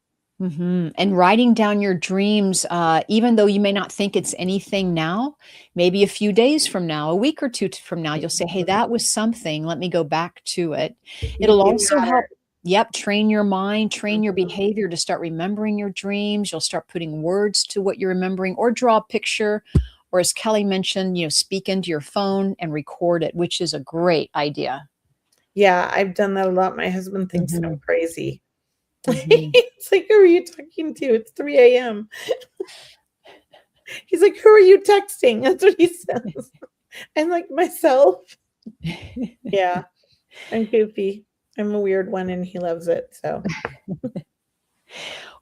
And writing down your dreams, even though you may not think it's anything now, maybe a few days from now, a week or two from now, you'll say, hey, that was something. Let me go back to it. It'll You also matter. help, yep, train your mind, train your Mhm. behavior to start remembering your dreams. You'll start putting words to what you're remembering or draw a picture. Or as Kelly mentioned, speak into your phone and record it, which is a great idea. Yeah, I've done that a lot. My husband thinks I'm Mhm, crazy. mhm. It's like, who are you talking to? It's 3 a.m. He's like, who are you texting? That's what he says. I'm like, myself. Yeah, I'm goofy. I'm a weird one and he loves it. So,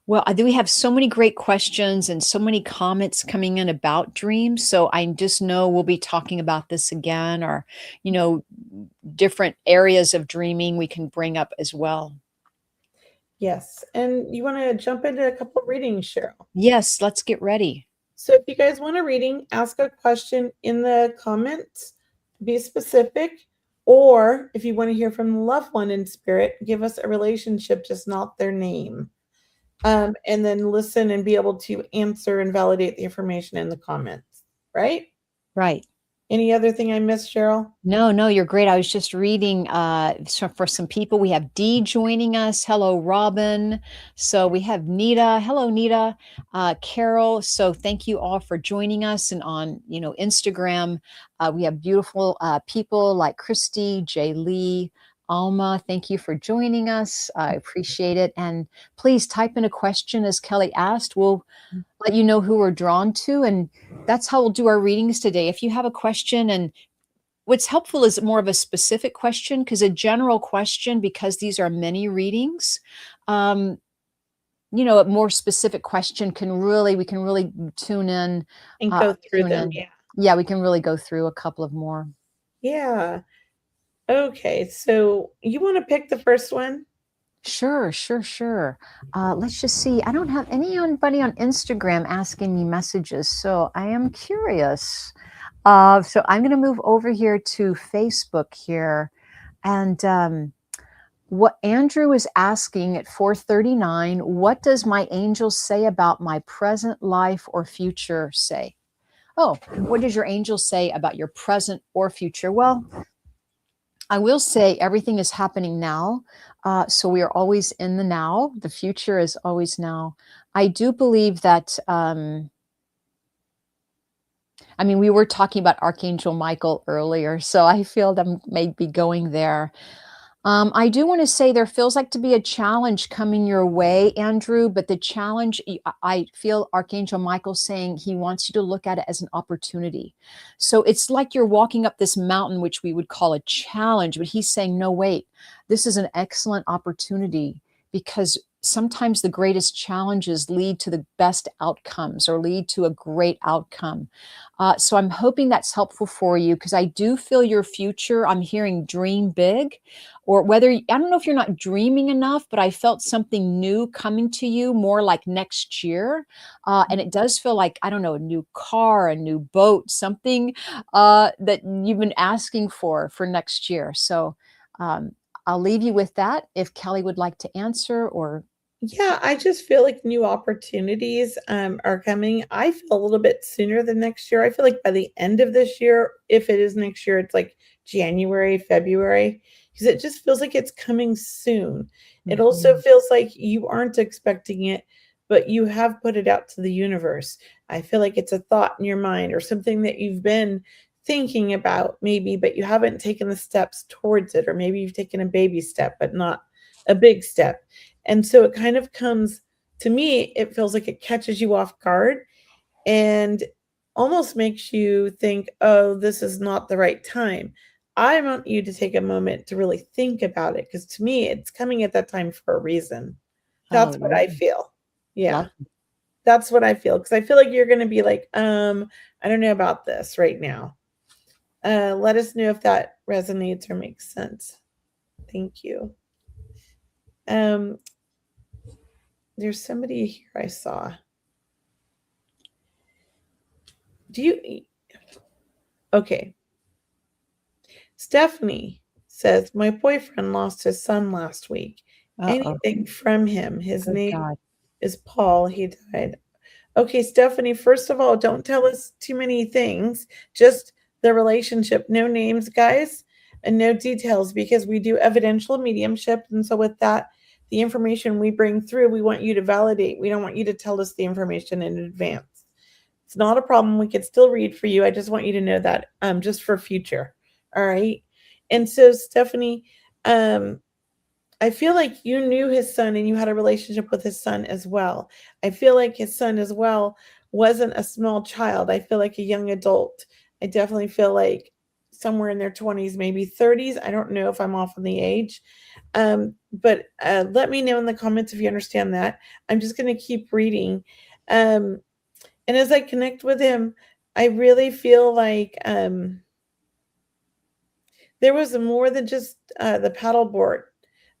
Well, we have so many great questions and so many comments coming in about dreams. So I just know we'll be talking about this again, or, you know, different areas of dreaming we can bring up as well. yes. And you want to jump into a couple readings, Cheryl? Yes, let's get ready. So, if you guys want a reading, ask a question in the comments, be specific. Or if you want to hear from a loved one in spirit, give us a relationship, just not their name. And then listen and be able to answer and validate the information in the comments, right? Right. Any other thing I missed, Cheryl? No, no, you're great. I was just reading for some people. We have Dee joining us. Hello, Robin. So we have Nita. Hello, Nita. Carol. So thank you all for joining us. And on, Instagram, we have beautiful people like Christy, Jay Lee, Alma. Thank you for joining us. I appreciate it. And please type in a question as Kelly asked. We'll let you know who we're drawn to. And that's how we'll do our readings today. If you have a question, and what's helpful is more of a specific question, because a general question, because these are many readings, um, a more specific question we can really tune in. And go through Tune them. in. Yeah. Yeah, we can really go through a couple of more. Yeah. Okay. So you want to pick the first one? Sure, sure, sure. Let's just see. I don't have anybody on Instagram asking me messages, so I am curious. So I'm going to move over here to Facebook here. And what Andrew is asking at 439, what does my angel say about my present life or future say? Oh, what does your angel say about your present or future? Well, I will say everything is happening now. So we are always in the now. The future is always now. I do believe that, we were talking about Archangel Michael earlier, so I feel that I may be going there. I do want to say there feels like to be a challenge coming your way, Andrew, but the challenge, I feel Archangel Michael saying he wants you to look at it as an opportunity. So it's like you're walking up this mountain, which we would call a challenge, but he's saying, no, wait, this is an excellent opportunity, because sometimes the greatest challenges lead to the best outcomes or lead to a great outcome. So I'm hoping that's helpful for you, because I do feel your future. I'm hearing dream big, or whether, I don't know if you're not dreaming enough, but I felt something new coming to you more like next year. And it does feel like, I don't know, a new car, a new boat, something that you've been asking for next year. So um, I'll leave you with that. If Kelly would like to answer, or Yeah, I just feel like new opportunities are coming. I feel a little bit sooner than next year. I feel like by the end of this year, if it is next year, it's like January, February, because it just feels like it's coming soon. It also Mhm. feels like you aren't expecting it, but you have put it out to the universe. I feel like it's a thought in your mind or something that you've been thinking about, maybe, but you haven't taken the steps towards it, or maybe you've taken a baby step, but not a big step. And so it kind of comes to me, it feels like it catches you off guard and almost makes you think, oh, this is not the right time. I want you to take a moment to really think about it, because to me, it's coming at that time for a reason. Oh, That's what I lovely. feel. Yeah, Love. that's what I feel. Because I feel like you're going to be like, I don't know about this right now. Let us know if that resonates or makes sense. Thank you. Um, there's somebody here I saw. Do you Okay. Stephanie says, my boyfriend lost his son last week. Uh-oh. Anything from him? His Good name God. is Paul. He died. Okay, Stephanie, first of all, don't tell us too many things, just the relationship. No names, guys, and no details, because we do evidential mediumship. And so, with that, the information we bring through, we want you to validate. We don't want you to tell us the information in advance. It's not a problem. We could still read for you. I just want you to know that, just for future. All right. And so, Stephanie, um, I feel like you knew his son and you had a relationship with his son as well. I feel like his son as well wasn't a small child. I feel like a young adult. I definitely feel like somewhere in their 20s, maybe 30s. I don't know if I'm off on the age. But let me know in the comments if you understand that. I'm just going to keep reading. Um, and as I connect with him, I really feel like there was more than just the paddleboard.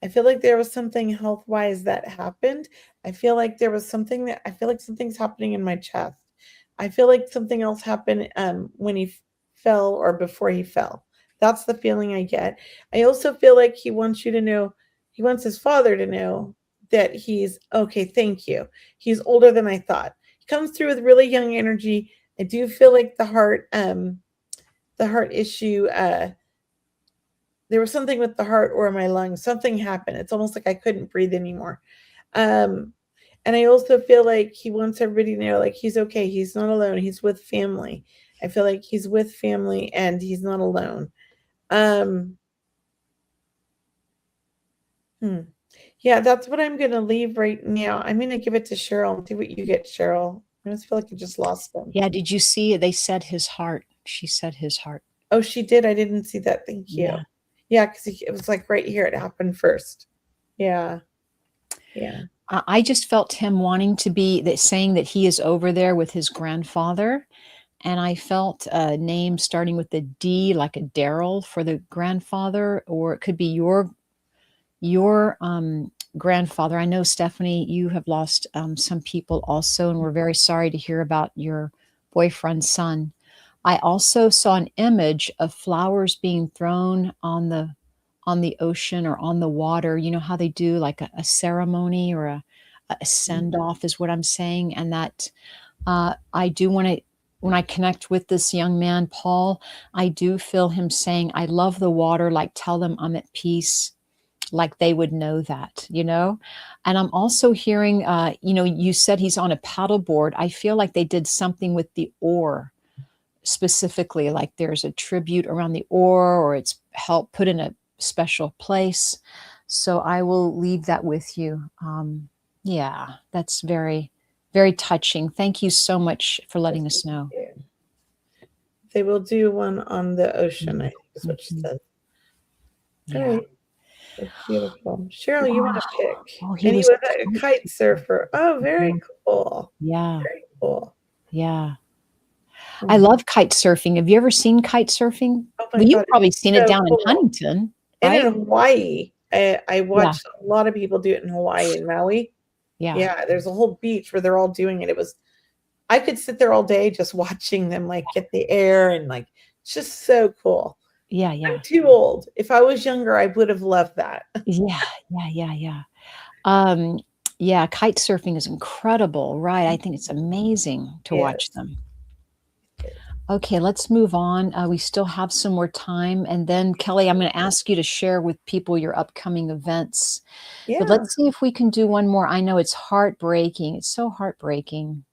I feel like there was something health wise that happened. I feel like there was something that I feel like something's happening in my chest. I feel like something else happened when he fell or before he fell. That's the feeling I get. I also feel like he wants you to know, he wants his father to know that he's okay. Thank you. He's older than I thought. He comes through with really young energy. I do feel like the heart issue, there was something with the heart or my lungs. Something happened. It's almost like I couldn't breathe anymore. Um, and I also feel like he wants everybody to know, like, he's okay. He's not alone. He's with family. I feel like he's with family and he's not alone. Um, hmm. Yeah, that's what I'm going to leave right now. I'm going to give it to Cheryl and see what you get, Cheryl. I just feel like I just lost them. Yeah, did you see they said his heart? She said his heart. Oh, she did. I didn't see that. Thank you. Yeah. Yeah, because it was like right here. It happened first. Yeah. Yeah. I just felt him wanting to be that, saying that he is over there with his grandfather. And I felt a name starting with the D, like a Daryl for the grandfather, or it could be your grandfather. I know, Stephanie, you have lost some people also, and we're very sorry to hear about your boyfriend's son. I also saw an image of flowers being thrown on the ocean or on the water. You know how they do like a ceremony or a send off is what I'm saying. And that I do want to, when I connect with this young man, Paul, I do feel him saying, I love the water, like tell them I'm at peace, like they would know that, you know? And I'm also hearing, you said he's on a paddleboard. I feel like they did something with the oar specifically, like there's a tribute around the oar, or it's help put in special place. So I will leave that with you. Yeah, that's very, very touching. Thank you so much for letting us know. They will do one on the ocean, I think is what she said. All Yeah. right. That's beautiful. Cheryl, you want to pick? Oh, he And he was was a kite surfer. Oh, very cool. Yeah. Very cool. Yeah. I love kite surfing. Have you ever seen kite surfing? Oh my Well, you've God, probably it's seen it so down in cool. Huntington, And right? in Hawaii, I watched a lot of people do it in Hawaii and Maui. Yeah. Yeah, there's a whole beach where they're all doing it. I could sit there all day just watching them like get the air and like it's just so cool. Yeah. Yeah. I'm too old. If I was younger, I would have loved that. Yeah. Yeah. Yeah. Yeah. Yeah. Kite surfing is incredible, right? I think it's amazing to watch them. Okay, let's move on. We still have some more time. And then, Kelley, I'm going to ask you to share with people your upcoming events. Yeah. But let's see if we can do one more. I know it's heartbreaking. It's so heartbreaking.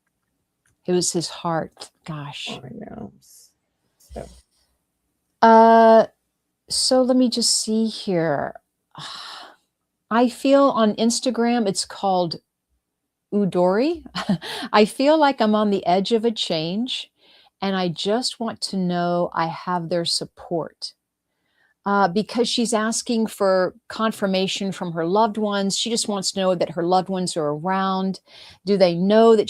It was his heart. Gosh. Oh, I know. So let me just see here. I feel on Instagram, it's called Udori. I feel like I'm on the edge of a change, and I just want to know I have their support. Because she's asking for confirmation from her loved ones. She just wants to know that her loved ones are around. Do they know that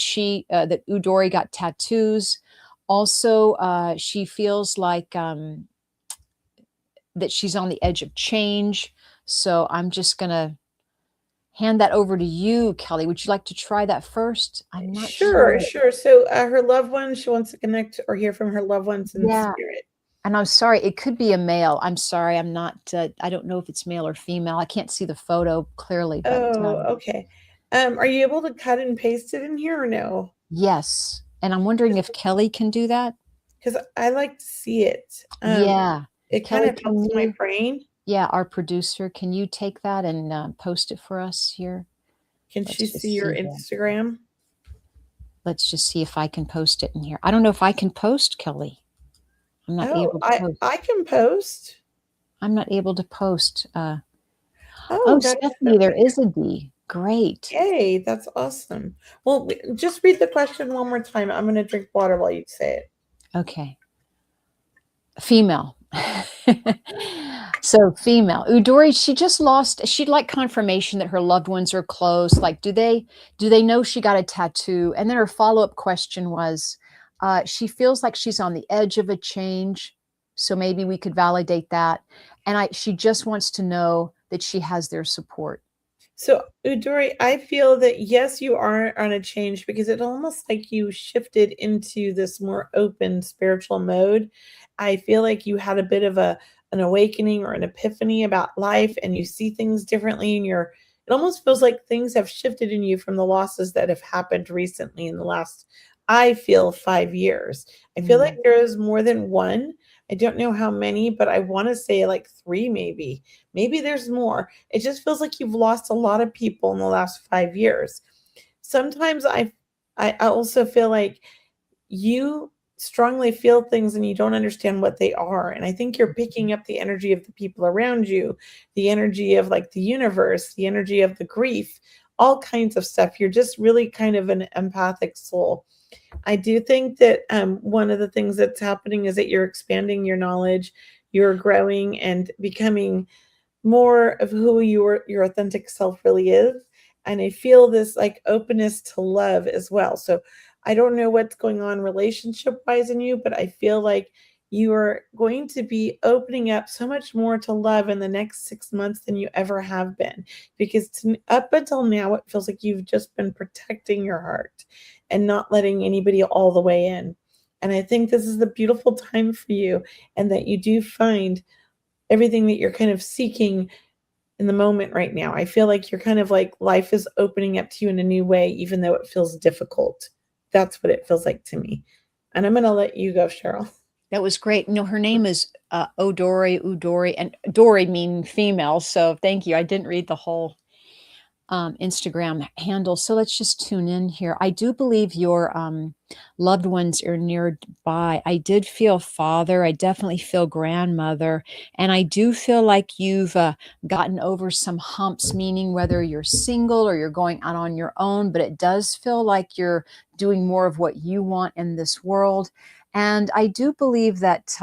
that Udori got tattoos? Also, she feels like that she's on the edge of change. So I'm just going to hand that over to you, Kelley. Would you like to try that first? I'm not sure. So her loved ones, she wants to connect or hear from her loved ones in spirit. And I'm sorry, it could be a male. I'm sorry, I'm not, I don't know if it's male or female. I can't see the photo clearly. But, okay. Are you able to cut and paste it in here or no? Yes. And I'm wondering if Kelley can do that. Because I like to see it. Yeah. It kind of helps my brain. Yeah, our producer, can you take that and post it for us here? Can she see your Instagram? Let's just see if I can post it in here. I don't know if I can post, Kelley. I'm not able to post. I can post. I'm not able to post. Stephanie, there is a D. Great. Yay, that's awesome. Well, just read the question one more time. I'm going to drink water while you say it. Okay. Female. So female. Udori, she just lost, she'd like confirmation that her loved ones are close. Like, do they know she got a tattoo? And then her follow-up question was, she feels like she's on the edge of a change. So maybe we could validate that. And she just wants to know that she has their support. So Udori, I feel that yes, you are on a change because it's almost like you shifted into this more open spiritual mode. I feel like you had a bit of an awakening or an epiphany about life and you see things differently and it almost feels like things have shifted in you from the losses that have happened recently in the last, I feel, 5 years. I feel like there is more than one. I don't know how many, but I want to say like 3 maybe. Maybe there's more. It just feels like you've lost a lot of people in the last 5 years. Sometimes I also feel like you strongly feel things and you don't understand what they are. And I think you're picking up the energy of the people around you, the energy of like the universe, the energy of the grief, all kinds of stuff. You're just really kind of an empathic soul. I do think that one of the things that's happening is that you're expanding your knowledge, you're growing and becoming more of who your authentic self really is. And I feel this like openness to love as well. So I don't know what's going on relationship wise in you, but I feel like you are going to be opening up so much more to love in the next 6 months than you ever have been. Because up until now, it feels like you've just been protecting your heart and not letting anybody all the way in. And I think this is the beautiful time for you and that you do find everything that you're kind of seeking in the moment right now. I feel like you're kind of like life is opening up to you in a new way, even though it feels difficult. That's what it feels like to me. And I'm going to let you go, Cheryl. That was great. No, her name is Udori, and Dori mean female. So thank you. I didn't read the whole. Instagram handle. So let's just tune in here. I do believe your loved ones are nearby. I did feel father. I definitely feel grandmother. And I do feel like you've gotten over some humps, meaning whether you're single or you're going out on your own, but it does feel like you're doing more of what you want in this world. And I do believe that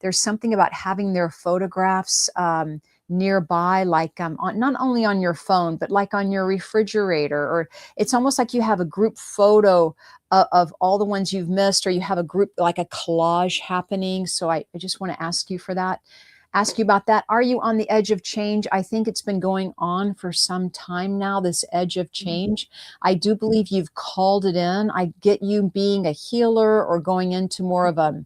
there's something about having their photographs nearby, like not only on your phone, but like on your refrigerator, or it's almost like you have a group photo of all the ones you've missed, or you have a group, like a collage happening. So I just want to ask you for that. Ask you about that. Are you on the edge of change? I think it's been going on for some time now, this edge of change. I do believe you've called it in. I get you being a healer or going into more of a,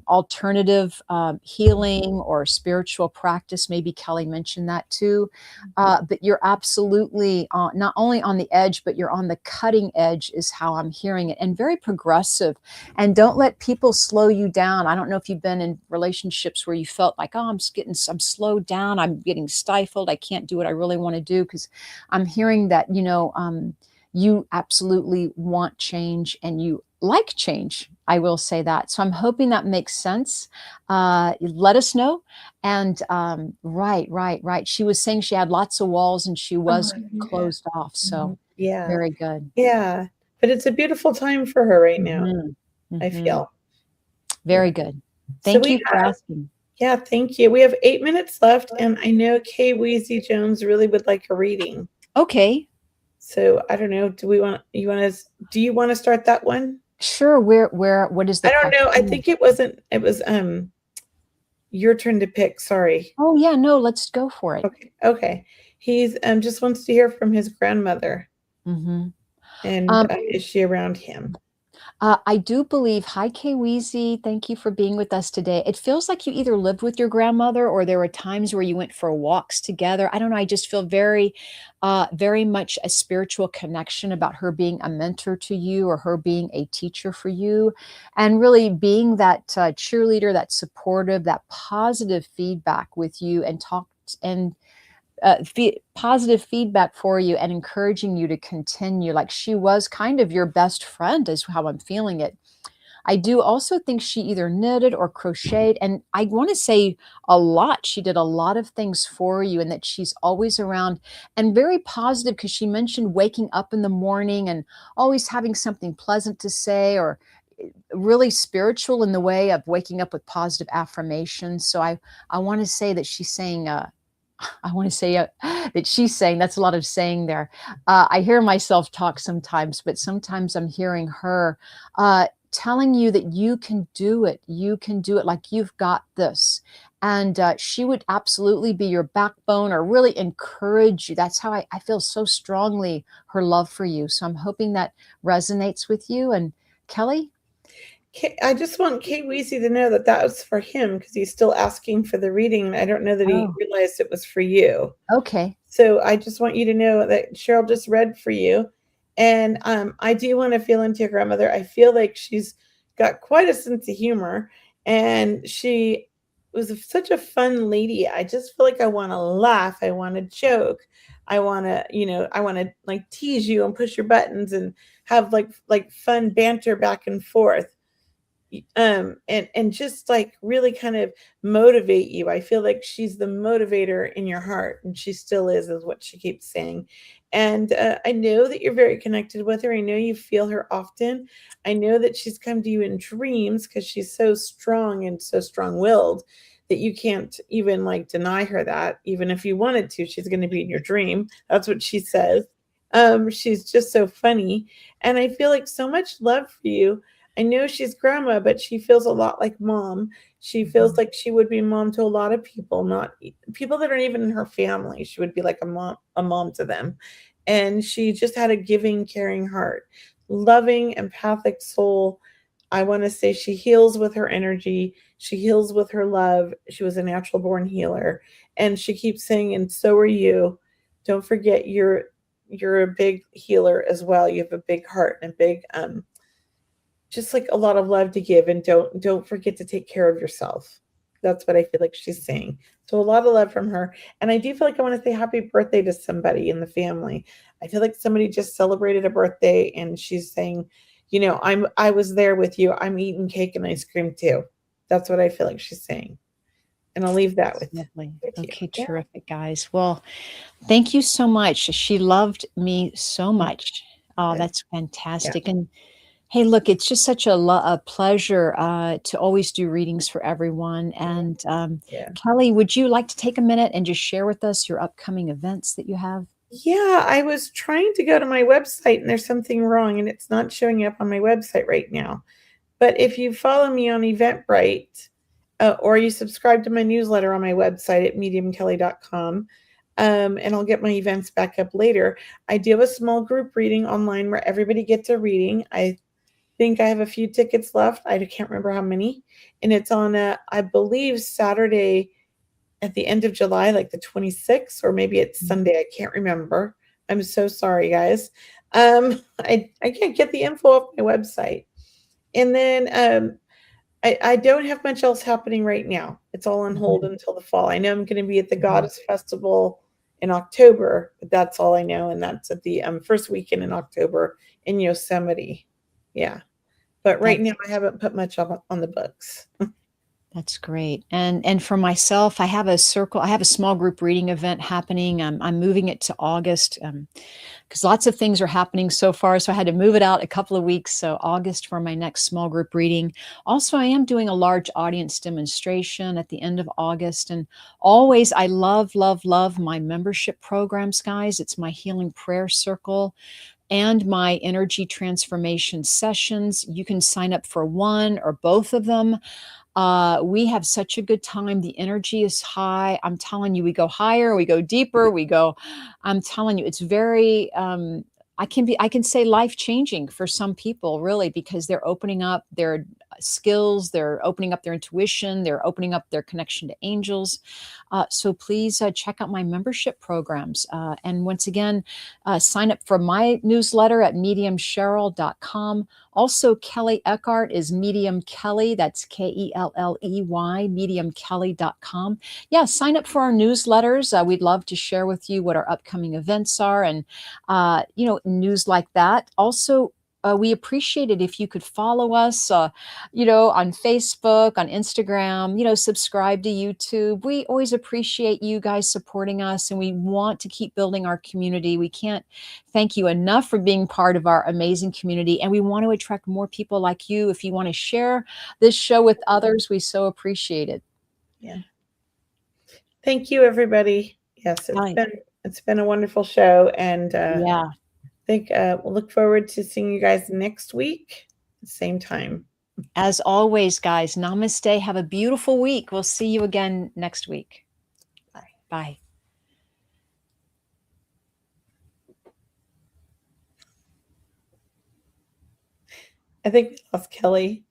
alternative healing or spiritual practice. Maybe Kelly mentioned that too. But you're absolutely not only on the edge, but you're on the cutting edge, is how I'm hearing it, and very progressive. And don't let people slow you down. I don't know if you've been in relationships where you felt like, oh, I'm slowed down. I'm getting stifled. I can't do what I really want to do, because I'm hearing that, you absolutely want change and you like change. I will say that. So I'm hoping that makes sense. Let us know. And right. She was saying she had lots of walls and she was closed off. So yeah, very good. Yeah. But it's a beautiful time for her right now, I Mhm. feel. Very good. So Thank we you for have, asking. yeah, thank you. We have 8 minutes left, and I know Kay Weezy Jones really would like a reading. Okay. So I don't know. Do you want to start that one? Sure. What is the I don't know. I question? think it was your turn to pick. Sorry. Oh yeah, no, let's go for it. Okay. He's just wants to hear from his grandmother. Mm-hmm. And is she around him? I do believe, hi, Kay Weezy, thank you for being with us today. It feels like you either lived with your grandmother or there were times where you went for walks together. I don't know. I just feel very much a spiritual connection about her being a mentor to you, or her being a teacher for you, and really being that cheerleader, that supportive, that positive feedback with you, and positive feedback for you, and encouraging you to continue. Like she was kind of your best friend, is how I'm feeling it. I do also think she either knitted or crocheted, and I want to say a lot. She did a lot of things for you, and that she's always around and very positive, because she mentioned waking up in the morning and always having something pleasant to say, or really spiritual in the way of waking up with positive affirmations. So I want to say that she's saying I want to say that she's saying, that's a lot of saying there. I hear myself talk sometimes, but sometimes I'm hearing her telling you that you can do it. You can do it, like you've got this. And she would absolutely be your backbone, or really encourage you. That's how I feel so strongly, her love for you. So I'm hoping that resonates with you. And Kelly? I just want Kay Weezy to know that was for him, because he's still asking for the reading. I don't know that he realized it was for you. Okay. So I just want you to know that Cheryl just read for you. And I do want to feel into your grandmother. I feel like she's got quite a sense of humor, and she was such a fun lady. I just feel like I want to laugh. I want to joke. I want to, like tease you and push your buttons and have like fun banter back and forth. And just like really kind of motivate you. I feel like she's the motivator in your heart, and she still is what she keeps saying. And I know that you're very connected with her. I know you feel her often. I know that she's come to you in dreams, because she's so strong and so strong-willed that you can't even like deny her that. Even if you wanted to, she's going to be in your dream. That's what she says. She's just so funny, and I feel like so much love for you. I know she's grandma, but she feels a lot like mom. She feels like she would be mom to a lot of people, not people that aren't even in her family. She would be like a mom to them. And she just had a giving, caring heart, loving, empathic soul. I want to say she heals with her energy. She heals with her love. She was a natural born healer. And she keeps saying, and so are you. Don't forget you're a big healer as well. You have a big heart and a big just like a lot of love to give, and don't forget to take care of yourself. That's what I feel like she's saying. So a lot of love from her. And I do feel like I want to say happy birthday to somebody in the family. I feel like somebody just celebrated a birthday and she's saying, I was there with you. I'm eating cake and ice cream too. That's what I feel like she's saying. And I'll leave that with Lovely. you. Okay, Yeah. terrific, guys. Well, thank you so much. She loved me so much. Oh, Good. that's fantastic. And hey, look, it's just such a pleasure to always do readings for everyone. And Yeah. Kelley, would you like to take a minute and just share with us your upcoming events that you have? Yeah, I was trying to go to my website and there's something wrong and it's not showing up on my website right now. But if you follow me on Eventbrite or you subscribe to my newsletter on my website at mediumkelly.com, and I'll get my events back up later. I do have a small group reading online where everybody gets a reading. I think I have a few tickets left. I can't remember how many. And it's on, I believe, Saturday at the end of July, like the 26th, or maybe it's Sunday. I can't remember. I'm so sorry, guys. I can't get the info off my website. And then I don't have much else happening right now. It's all on hold until the fall. I know I'm going to be at the Goddess Festival in October, but that's all I know. And that's at the first weekend in October in Yosemite. Yeah. But right now I haven't put much on the books. That's great. And for myself, I have a small group reading event happening. I'm moving it to August because lots of things are happening so far. So I had to move it out a couple of weeks. So August for my next small group reading. Also, I am doing a large audience demonstration at the end of August. And always, I love, love, love my membership programs, guys. It's my Healing Prayer Circle and my energy transformation sessions. You can sign up for one or both of them. We have such a good time. The energy is high. I'm telling you, we go higher, we go deeper, I'm telling you, it's very, I can say life changing for some people, really, because they're opening up their skills, they're opening up their intuition, they're opening up their connection to angels. So please check out my membership programs. And once again, sign up for my newsletter at mediumcheryl.com. Also, Kelley Eckhart is Medium Kelley. That's Kelley, mediumkelly.com. Yeah, sign up for our newsletters. We'd love to share with you what our upcoming events are and, news like that. Also, we appreciate it if you could follow us, on Facebook, on Instagram, subscribe to YouTube. We always appreciate you guys supporting us, and we want to keep building our community. We can't thank you enough for being part of our amazing community, and we want to attract more people like you. If you want to share this show with others, we so appreciate it. Yeah. Thank you, everybody. Yes, it's been a wonderful show, and Yeah. I think we'll look forward to seeing you guys next week, same time. As always, guys, namaste. Have a beautiful week. We'll see you again next week. Bye. Bye. I think we lost Kelley.